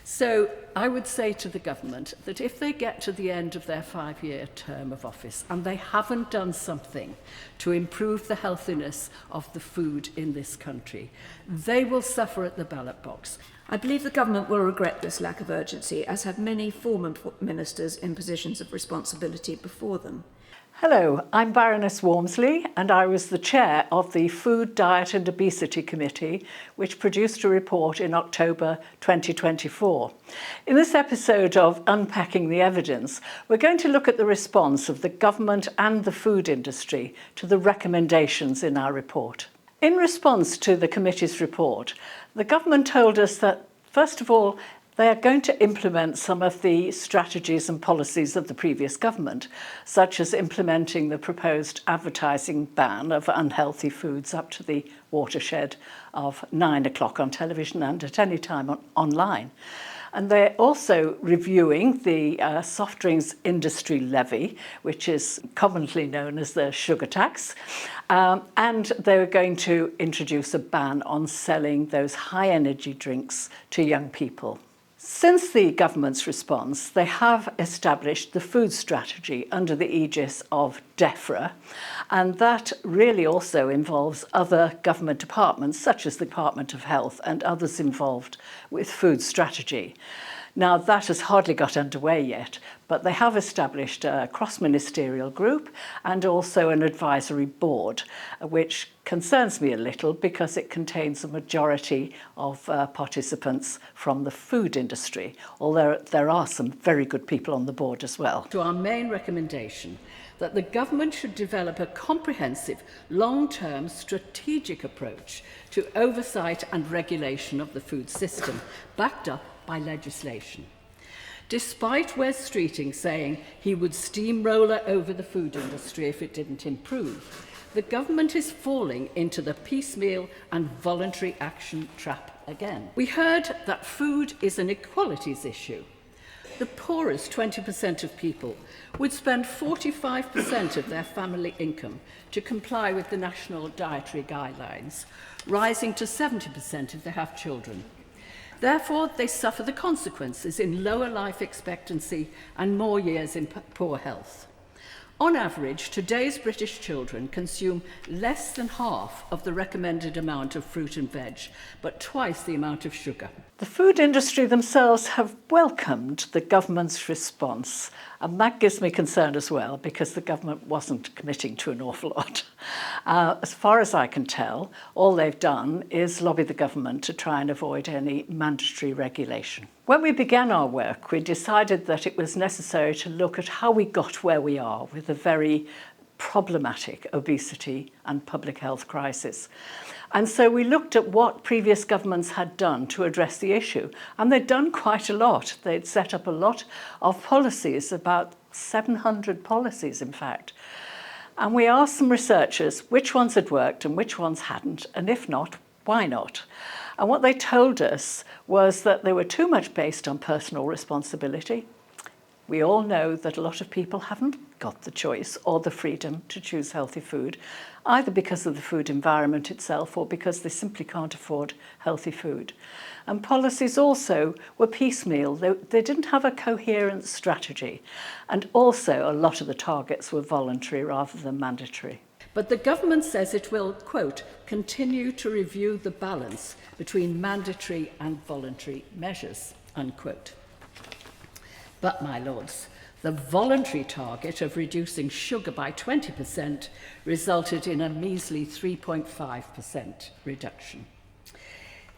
So I would say to the government that if they get to the end of their 5-year term of office and they haven't done something to improve the healthiness of the food in this country, they will suffer at the ballot box. I believe the government will regret this lack of urgency, as have many former ministers in positions of responsibility before them. Hello, I'm Baroness Walmsley and I was the chair of the Food, Diet and Obesity Committee, which produced a report in October 2024. In this episode of Unpacking the Evidence, we're going to look at the response of the government and the food industry to the recommendations in our report. In response to the committee's report, the government told us that, first of all, they are going to implement some of the strategies and policies of the previous government, such as implementing the proposed advertising ban of unhealthy foods up to the watershed of 9 o'clock on television and at any time online. And they're also reviewing the soft drinks industry levy, which is commonly known as the sugar tax. And they're going to introduce a ban on selling those high-energy drinks to young people. Since the government's response, they have established the food strategy under the aegis of DEFRA, and that really also involves other government departments, such as the Department of Health and others involved with food strategy. Now, that has hardly got underway yet, but they have established a cross-ministerial group and also an advisory board, which concerns me a little because it contains a majority of participants from the food industry, although there are some very good people on the board as well. To our main recommendation that the government should develop a comprehensive, long-term strategic approach to oversight and regulation of the food system, backed up by legislation. Despite Wes Streeting saying he would steamroller over the food industry if it didn't improve, the government is falling into the piecemeal and voluntary action trap again. We heard that food is an equalities issue. The poorest 20% of people would spend 45% of their family income to comply with the national dietary guidelines, rising to 70% if they have children. Therefore, they suffer the consequences in lower life expectancy and more years in poor health. On average, today's British children consume less than half of the recommended amount of fruit and veg, but twice the amount of sugar. The food industry themselves have welcomed the government's response, and that gives me concern as well because the government wasn't committing to an awful lot. As far as I can tell, all they've done is lobby the government to try and avoid any mandatory regulation. When we began our work, we decided that it was necessary to look at how we got where we are with a very problematic obesity and public health crisis. And so we looked at what previous governments had done to address the issue, and they'd done quite a lot. They'd set up a lot of policies, about 700 policies, in fact. And we asked some researchers which ones had worked and which ones hadn't, and if not, why not? And what they told us was that they were too much based on personal responsibility. We all know that a lot of people haven't got the choice or the freedom to choose healthy food, either because of the food environment itself or because they simply can't afford healthy food. And policies also were piecemeal. They didn't have a coherent strategy. And also a lot of the targets were voluntary rather than mandatory. But the government says it will, quote, continue to review the balance between mandatory and voluntary measures, unquote. But, my lords, the voluntary target of reducing sugar by 20% resulted in a measly 3.5% reduction.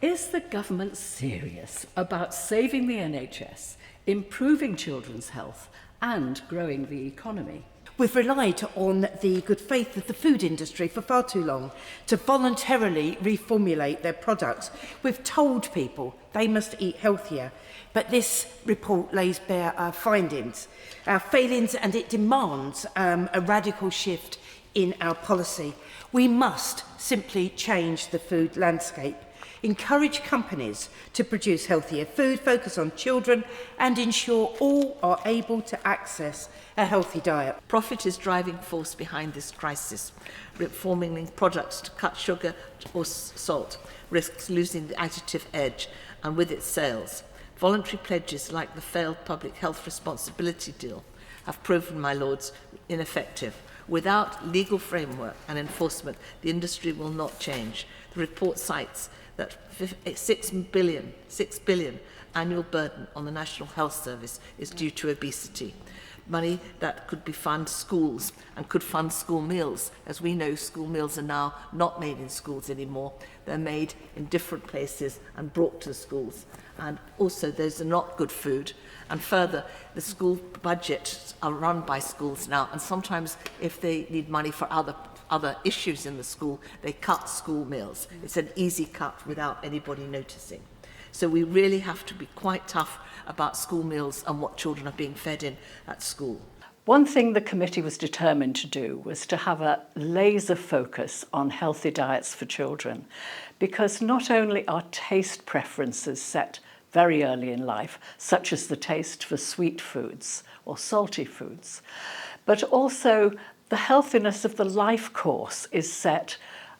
Is the government serious about saving the NHS, improving children's health, and growing the economy? We've relied on the good faith of the food industry for far too long to voluntarily reformulate their products. We've told people they must eat healthier, but this report lays bare our findings, our failings, and it demands a radical shift in our policy. We must simply change the food landscape, encourage companies to produce healthier food, focus on children, and ensure all are able to access a healthy diet. Profit is driving force behind this crisis. Reforming products to cut sugar or salt risks losing the additive edge and with its sales. Voluntary pledges like the failed public health responsibility deal have proven, my lords, ineffective. Without legal framework and enforcement, the industry will not change. The report cites that 6 billion annual burden on the National Health Service is due to obesity. Money that could be fund schools and could fund school meals. As we know, school meals are now not made in schools anymore. They're made in different places and brought to schools. And also, those are not good food. And further, the school budgets are run by schools now, and sometimes if they need money for other issues in the school, they cut school meals. It's an easy cut without anybody noticing. So we really have to be quite tough about school meals and what children are being fed in at school. One thing the committee was determined to do was to have a laser focus on healthy diets for children, because not only are taste preferences set very early in life, such as the taste for sweet foods or salty foods, but also the healthiness of the life course is set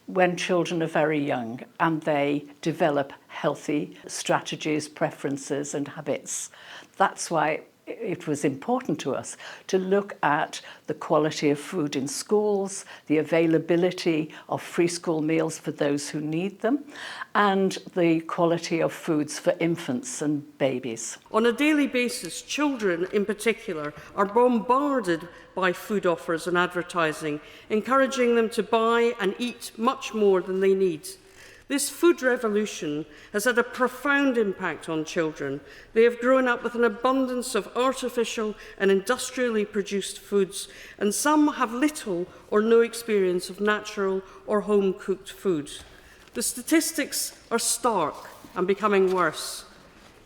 when children are very young and they develop healthy strategies, preferences and habits. That's why it was important to us to look at the quality of food in schools, the availability of free school meals for those who need them, and the quality of foods for infants and babies. On a daily basis, children in particular are bombarded by food offers and advertising, encouraging them to buy and eat much more than they need. This food revolution has had a profound impact on children. They have grown up with an abundance of artificial and industrially produced foods, and some have little or no experience of natural or home-cooked food. The statistics are stark and becoming worse.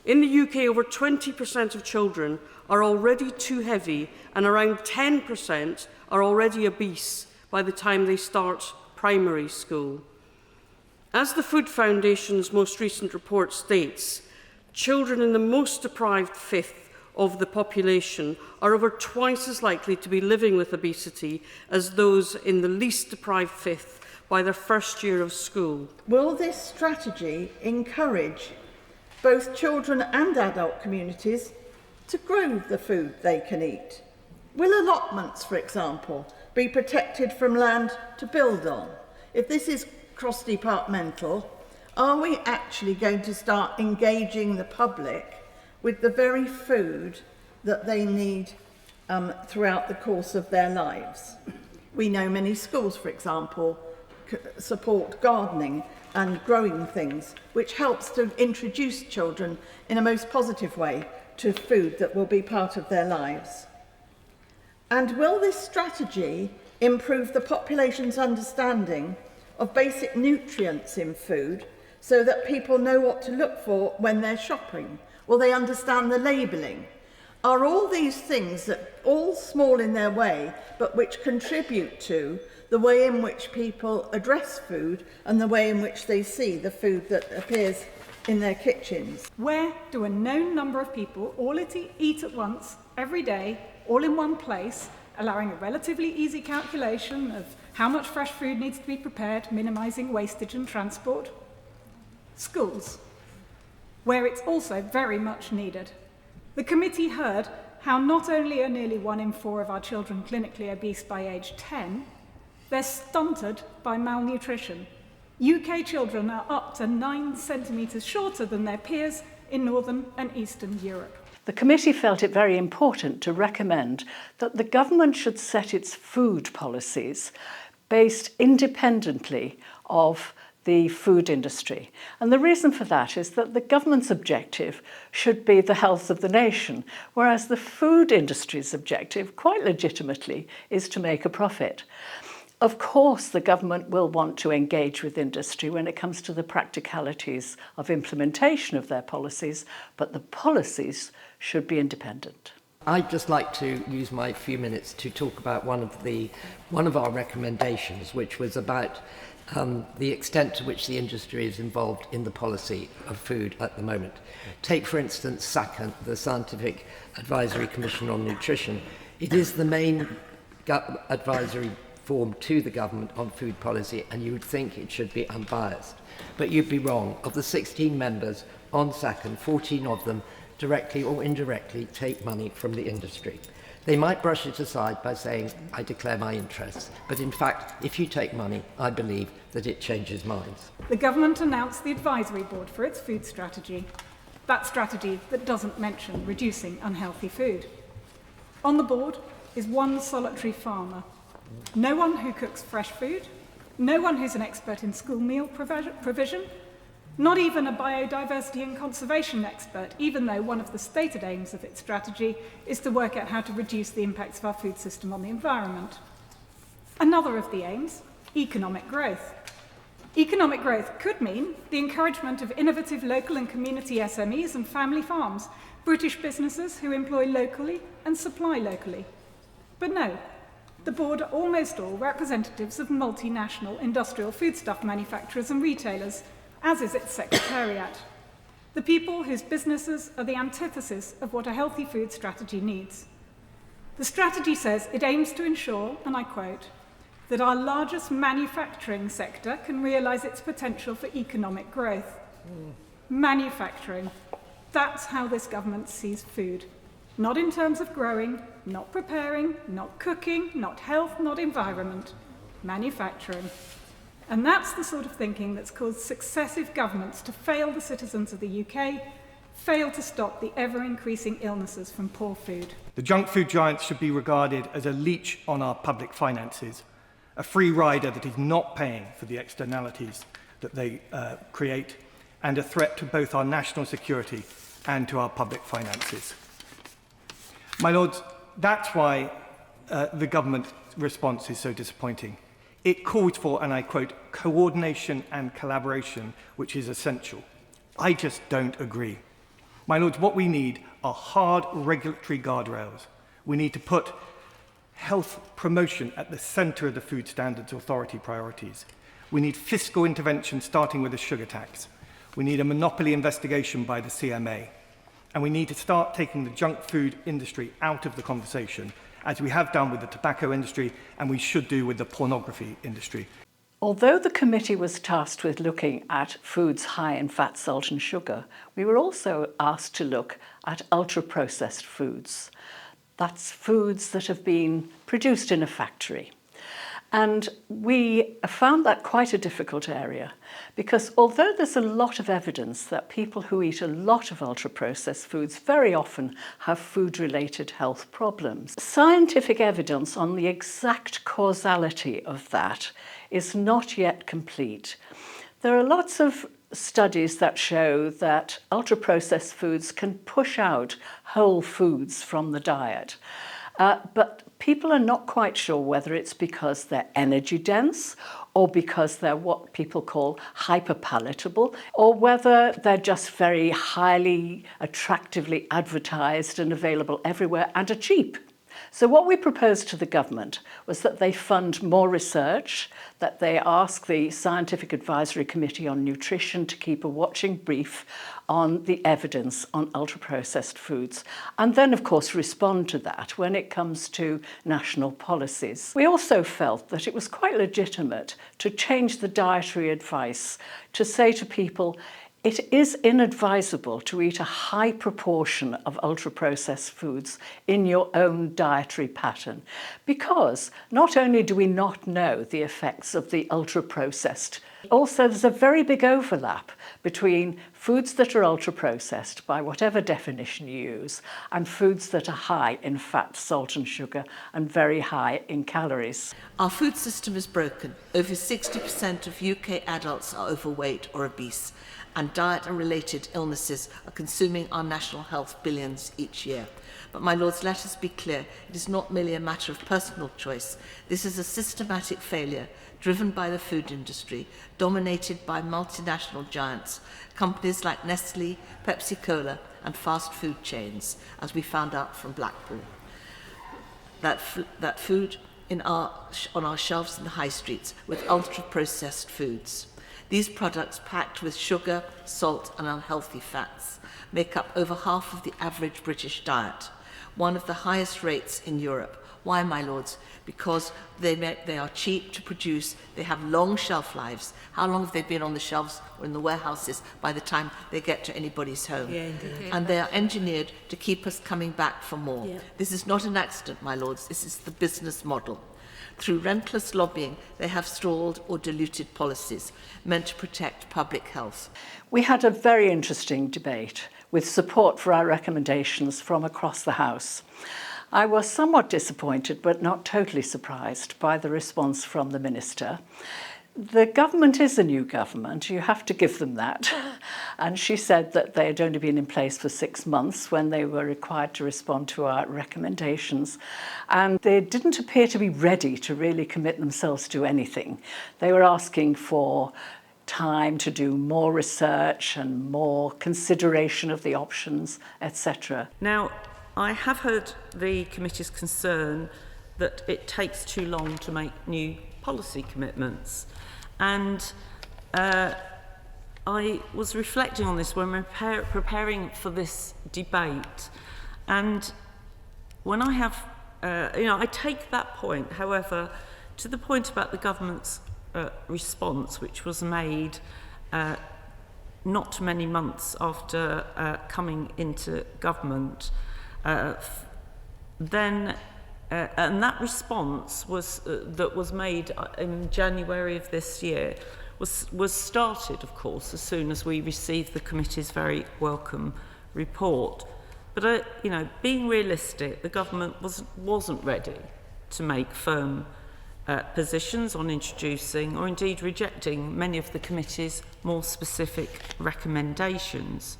In the UK, over 20% of children are already too heavy, and around 10% are already obese by the time they start primary school. As the Food Foundation's most recent report states, children in the most deprived fifth of the population are over twice as likely to be living with obesity as those in the least deprived fifth by their first year of school. Will this strategy encourage both children and adult communities to grow the food they can eat? Will allotments, for example, be protected from land to build on? If this is cross-departmental, are we actually going to start engaging the public with the very food that they need throughout the course of their lives? We know many schools, for example, support gardening and growing things, which helps to introduce children in a most positive way to food that will be part of their lives. And will this strategy improve the population's understanding of basic nutrients in food so that people know what to look for when they're shopping? Will they understand the labelling? Are all these things that all small in their way, but which contribute to the way in which people address food and the way in which they see the food that appears in their kitchens? Where do a known number of people all eat at once, every day, all in one place, allowing a relatively easy calculation of how much fresh food needs to be prepared, minimising wastage and transport? Schools, where it's also very much needed. The committee heard how not only are nearly 1 in 4 of our children clinically obese by age 10, they're stunted by malnutrition. UK children are up to 9 centimetres shorter than their peers in Northern and Eastern Europe. The committee felt it very important to recommend that the government should set its food policies based independently of the food industry. And the reason for that is that the government's objective should be the health of the nation, whereas the food industry's objective, quite legitimately, is to make a profit. Of course, the government will want to engage with industry when it comes to the practicalities of implementation of their policies, but the policies should be independent. I'd just like to use my few minutes to talk about one of our recommendations, which was about the extent to which the industry is involved in the policy of food at the moment. Take, for instance, SACN, the Scientific Advisory Commission on Nutrition. It is the main advisory form to the government on food policy, and you would think it should be unbiased. But you'd be wrong. Of the 16 members on SACN, 14 of them directly or indirectly take money from the industry. They might brush it aside by saying, I declare my interests. But in fact, if you take money, I believe that it changes minds. The government announced the advisory board for its food strategy. That strategy that doesn't mention reducing unhealthy food. On the board is one solitary farmer. No one who cooks fresh food, no one who's an expert in school meal provision, not even a biodiversity and conservation expert, even though one of the stated aims of its strategy is to work out how to reduce the impacts of our food system on the environment. Another of the aims, economic growth. Economic growth could mean the encouragement of innovative local and community SMEs and family farms, British businesses who employ locally and supply locally. But no, the board are almost all representatives of multinational industrial foodstuff manufacturers and retailers, as is its secretariat. The people whose businesses are the antithesis of what a healthy food strategy needs. The strategy says it aims to ensure, and I quote, that our largest manufacturing sector can realise its potential for economic growth. Manufacturing. That's how this government sees food. Not in terms of growing, not preparing, not cooking, not health, not environment. Manufacturing. And that's the sort of thinking that's caused successive governments to fail the citizens of the UK, fail to stop the ever-increasing illnesses from poor food. The junk food giants should be regarded as a leech on our public finances, a free rider that is not paying for the externalities that they create, and a threat to both our national security and to our public finances. My Lords, that's why the government response is so disappointing. It calls for, and I quote, coordination and collaboration, which is essential. I just don't agree. My Lords, what we need are hard regulatory guardrails. We need to put health promotion at the centre of the Food Standards Authority priorities. We need fiscal intervention starting with a sugar tax. We need a monopoly investigation by the CMA. And we need to start taking the junk food industry out of the conversation, as we have done with the tobacco industry and we should do with the pornography industry. Although the committee was tasked with looking at foods high in fat, salt and sugar, we were also asked to look at ultra-processed foods. That's foods that have been produced in a factory. And we found that quite a difficult area because although there's a lot of evidence that people who eat a lot of ultra-processed foods very often have food-related health problems, scientific evidence on the exact causality of that is not yet complete. There are lots of studies that show that ultra-processed foods can push out whole foods from the diet. But people are not quite sure whether it's because they're energy dense or because they're what people call hyperpalatable, or whether they're just very highly attractively advertised and available everywhere and are cheap. So what we proposed to the government was that they fund more research, that they ask the Scientific Advisory Committee on Nutrition to keep a watching brief on the evidence on ultra-processed foods, and then, of course, respond to that when it comes to national policies. We also felt that it was quite legitimate to change the dietary advice to say to people, it is inadvisable to eat a high proportion of ultra-processed foods in your own dietary pattern because not only do we not know the effects of the ultra-processed, also there's a very big overlap between foods that are ultra-processed by whatever definition you use and foods that are high in fat, salt and sugar and very high in calories. Our food system is broken. Over 60% of UK adults are overweight or obese, and diet and related illnesses are consuming our national health billions each year. But my Lords, let us be clear, it is not merely a matter of personal choice. This is a systematic failure driven by the food industry, dominated by multinational giants, companies like Nestle, Pepsi-Cola and fast food chains, as we found out from Blackpool. That food on our shelves in the high streets with ultra-processed foods. These products, packed with sugar, salt and unhealthy fats, make up over half of the average British diet, one of the highest rates in Europe, Why, my lords? Because they are cheap to produce, they have long shelf lives. How long have they been on the shelves or in the warehouses by the time they get to anybody's home? Yeah, indeed. And they are engineered to keep us coming back for more. Yeah. This is not an accident, my lords, this is the business model. Through relentless lobbying, they have stalled or diluted policies meant to protect public health. We had a very interesting debate with support for our recommendations from across the House. I was somewhat disappointed, but not totally surprised, by the response from the Minister. The government is a new government, you have to give them that. And she said that they had only been in place for 6 months when they were required to respond to our recommendations. And they didn't appear to be ready to really commit themselves to anything. They were asking for time to do more research and more consideration of the options, etc. Now, I have heard the committee's concern that it takes too long to make new policy commitments. And I was reflecting on this when we were preparing for this debate. And when I have, I take that point. However, to the point about the government's response, which was made not many months after coming into government, and that response was that was made in January of this year was started, of course, as soon as we received the committee's very welcome report. But being realistic, the government wasn't ready to make firm positions on introducing or indeed rejecting many of the committee's more specific recommendations.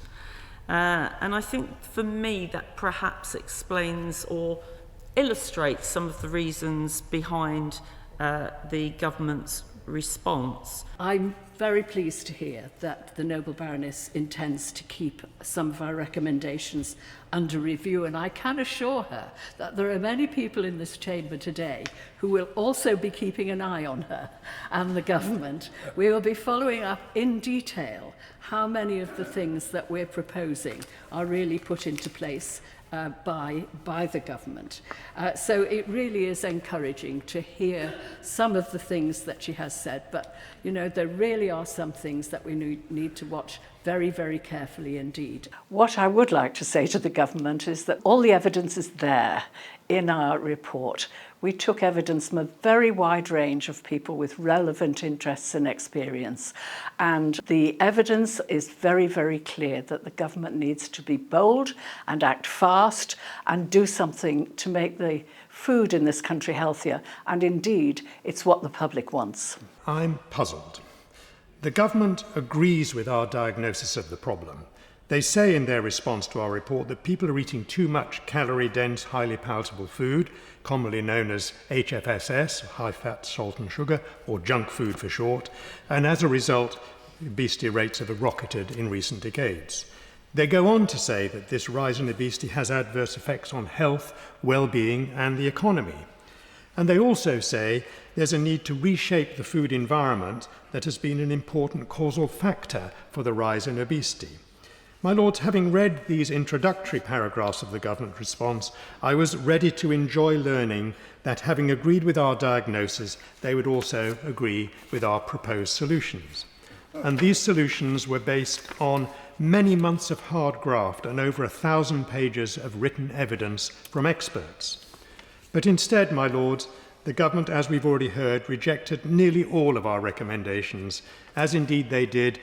And I think for me that perhaps explains or illustrates some of the reasons behind the government's response. I'm very pleased to hear that the Noble Baroness intends to keep some of our recommendations under review, and I can assure her that there are many people in this chamber today who will also be keeping an eye on her and the government. We will be following up in detail how many of the things that we're proposing are really put into place by the government. So it really is encouraging to hear some of the things that she has said, but there really are some things that we need to watch very, very carefully indeed. What I would like to say to the government is that all the evidence is there in our report. We took evidence from a very wide range of people with relevant interests and experience. And the evidence is very, very clear that the government needs to be bold and act fast and do something to make the food in this country healthier. And indeed, it's what the public wants. I'm puzzled. The government agrees with our diagnosis of the problem. They say in their response to our report that people are eating too much calorie-dense, highly palatable food, commonly known as HFSS, high fat, salt and sugar, or junk food for short, and as a result, obesity rates have rocketed in recent decades. They go on to say that this rise in obesity has adverse effects on health, well-being, and the economy. And they also say there's a need to reshape the food environment that has been an important causal factor for the rise in obesity. My Lords, having read these introductory paragraphs of the government response, I was ready to enjoy learning that, having agreed with our diagnosis, they would also agree with our proposed solutions. And these solutions were based on many months of hard graft and over 1,000 pages of written evidence from experts. But instead, my Lords, the government, as we've already heard, rejected nearly all of our recommendations, as indeed they did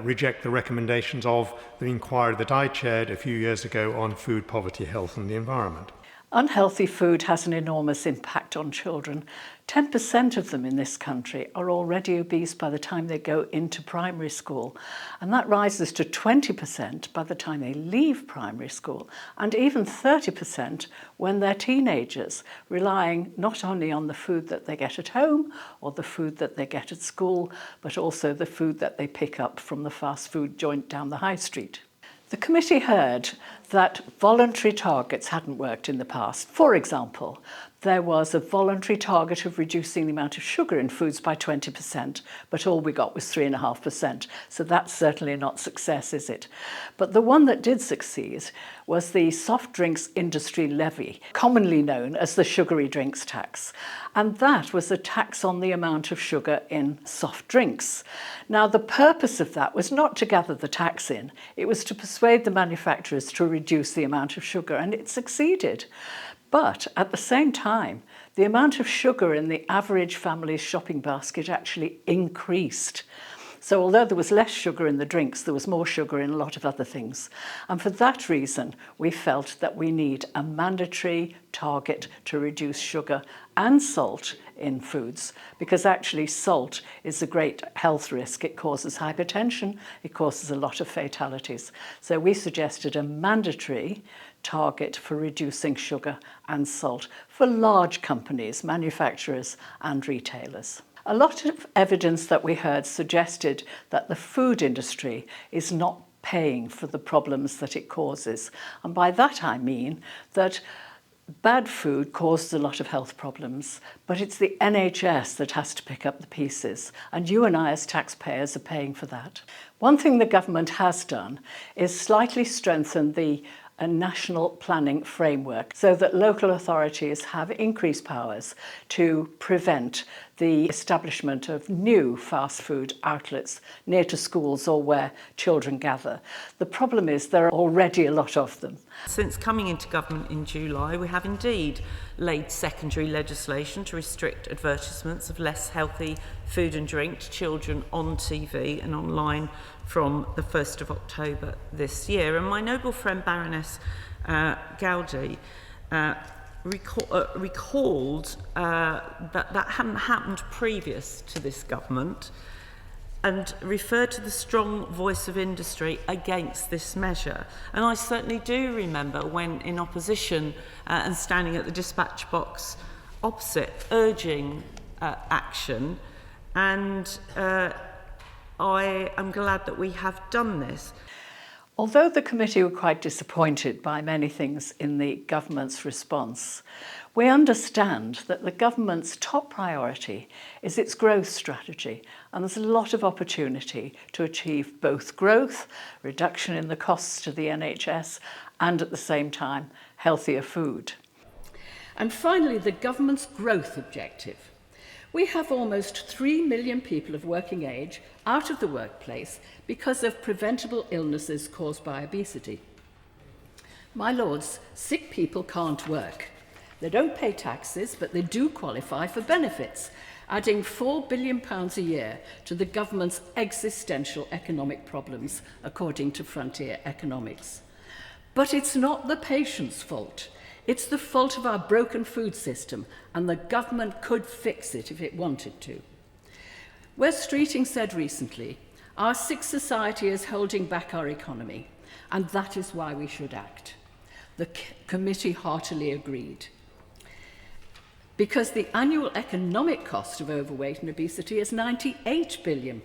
reject the recommendations of the inquiry that I chaired a few years ago on food poverty, health and the environment. Unhealthy food has an enormous impact on children. 10% of them in this country are already obese by the time they go into primary school, and that rises to 20% by the time they leave primary school, and even 30% when they're teenagers, relying not only on the food that they get at home or the food that they get at school, but also the food that they pick up from the fast food joint down the high street. The committee heard that voluntary targets hadn't worked in the past. For example, There was a voluntary target of reducing the amount of sugar in foods by 20%, but all we got was 3.5%. So that's certainly not success, is it? But the one that did succeed was the soft drinks industry levy, commonly known as the sugary drinks tax. And that was a tax on the amount of sugar in soft drinks. Now, the purpose of that was not to gather the tax in, it was to persuade the manufacturers to reduce the amount of sugar, and it succeeded. But at the same time, the amount of sugar in the average family's shopping basket actually increased. So although there was less sugar in the drinks, there was more sugar in a lot of other things. And for that reason, we felt that we need a mandatory target to reduce sugar and salt in foods, because actually salt is a great health risk. It causes hypertension, it causes a lot of fatalities. So we suggested a mandatory target for reducing sugar and salt for large companies, manufacturers and retailers. A lot of evidence that we heard suggested that the food industry is not paying for the problems that it causes. And by that I mean that bad food causes a lot of health problems, but it's the NHS that has to pick up the pieces, and you and I as taxpayers are paying for that. One thing the government has done is slightly strengthen the national planning framework so that local authorities have increased powers to prevent the establishment of new fast food outlets near to schools or where children gather. The problem is there are already a lot of them. Since coming into government in July, we have indeed laid secondary legislation to restrict advertisements of less healthy food and drink to children on TV and online from the 1st of October this year. And my noble friend Baroness Walmsley recalled that hadn't happened previous to this government, and referred to the strong voice of industry against this measure. And I certainly do remember when in opposition and standing at the dispatch box opposite, urging action, and I am glad that we have done this. Although the committee were quite disappointed by many things in the government's response, we understand that the government's top priority is its growth strategy, and there's a lot of opportunity to achieve both growth, reduction in the costs to the NHS, and at the same time, healthier food. And finally, the government's growth objective. We have almost 3 million people of working age out of the workplace because of preventable illnesses caused by obesity. My lords, sick people can't work. They don't pay taxes, but they do qualify for benefits, adding £4 billion a year to the government's existential economic problems, according to Frontier Economics. But it's not the patient's fault. It's the fault of our broken food system, and the government could fix it if it wanted to. Wes Streeting said recently, our sick society is holding back our economy, and that is why we should act. The committee heartily agreed. Because the annual economic cost of overweight and obesity is £98 billion.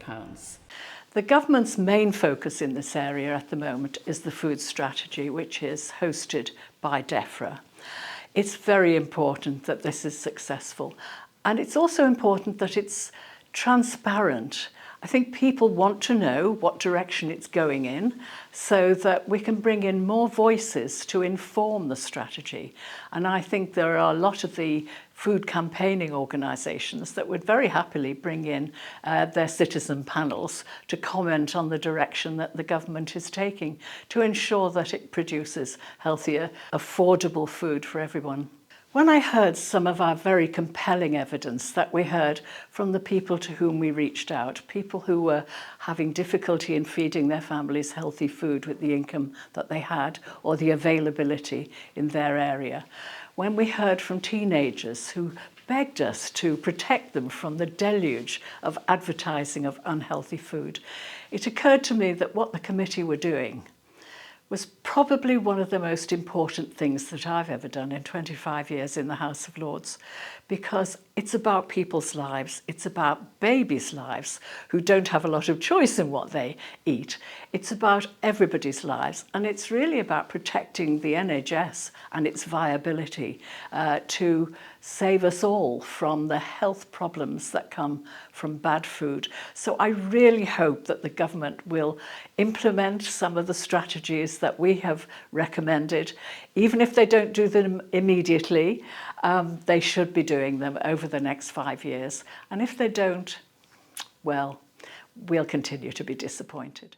The government's main focus in this area at the moment is the food strategy, which is hosted by DEFRA. It's very important that this is successful, and it's also important that it's transparent. I think people want to know what direction it's going in so that we can bring in more voices to inform the strategy. And I think there are a lot of the food campaigning organisations that would very happily bring in their citizen panels to comment on the direction that the government is taking to ensure that it produces healthier, affordable food for everyone. When I heard some of our very compelling evidence that we heard from the people to whom we reached out, people who were having difficulty in feeding their families healthy food with the income that they had or the availability in their area, when we heard from teenagers who begged us to protect them from the deluge of advertising of unhealthy food, it occurred to me that what the committee were doing was probably one of the most important things that I've ever done in 25 years in the House of Lords, because It's about people's lives. It's about babies' lives who don't have a lot of choice in what they eat. It's about everybody's lives, and it's really about protecting the NHS and its viability to save us all from the health problems that come from bad food. So I really hope that the government will implement some of the strategies that we have recommended. Even if they don't do them immediately, they should be doing them over the next 5 years. And if they don't, well, we'll continue to be disappointed.